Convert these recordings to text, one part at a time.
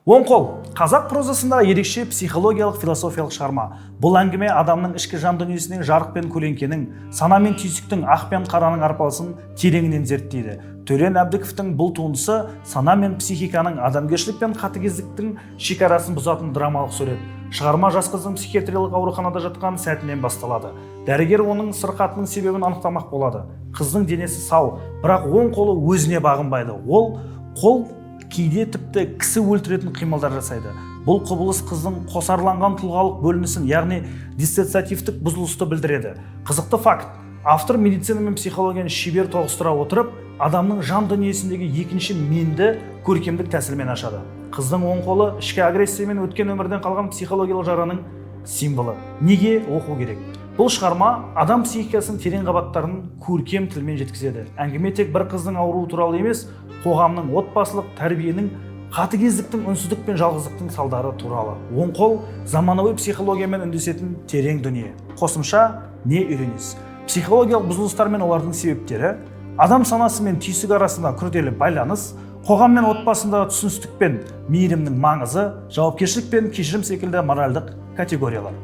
Оң қол қазақ прозасында ерекше психологиялық философиялық шығарма. Бұл әңгіме адамның ішкі жан дүниесінің жарық пен көлеңкенің, сана мен түйсіктің, ақ пен қараның арпалысын тереңінен зерттейді. Төлен Әбдіковтің бұл туындысы сана мен психиканың, адамгершілік пен қатыгездіктің шекарасын бұзатын драмалық сурет. Шығарма жас қыздың психиатриялық ауруханада жатқан сәтінен басталады. Дәрігер оның сырқатының себебін анықтамақ болады. Қыздың денесі сау, бірақ оң қолы өзіне бағынбайды. Ол қол кейде тіпті кісі өлтіретін қимылдар жасайды. Бұл құбылыс қыздың қосарланған тұлғалық бөлінісін, яғни диссоциативтік бұзылысты білдіреді. Қызықты факт: автор медицина мен психологияны шебер тоғыстыра отырып, адамның жан дүниесіндегі екінші менді көркемдік тәсілмен ашады. Қыздың оң қолы ішкі агрессия мен өткен өмірден қалған психологиялық жараның символы. Неге оқу керек? Бұл шығарма адам психикасының терең қабаттарын көркем тілмен жеткізеді. Әңгіме тек бір қыздың ауруы туралы емес, қоғамның, отбасылық тәрбиенің, қатыгездіктің, үнсіздік пен жалғыздықтың салдары туралы. Оң қол заманауи психологиямен үндесетін терең дүние. Қосымша не үйренесіз? Психологиялық бұзылыстар мен олардың себептері, адам санасы мен түйсік арасында күрделі байланыс, қоғам мен отбасында түсіністік пен мейірімнің маңызы, жауапкершілік пен кешірім секілді моральдық категориялар.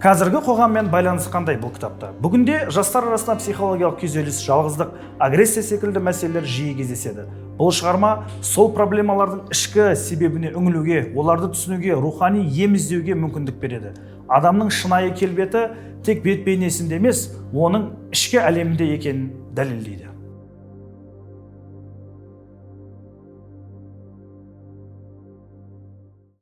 Қазіргі қоғаммен байланысы қандай бұл кітапта? Бүгінде жастар арасында психологиялық күйзеліс, жалғыздық, агрессия секілді мәселелер жиі кездеседі. Бұл шығарма сол проблемалардың ішкі себебіне үңілуге, оларды түсінуге, рухани ем іздеуге мүмкіндік береді. Адамның шынайы келбеті тек бет бейнесінде емес, оның ішкі әлемінде екенін дәлелдейді.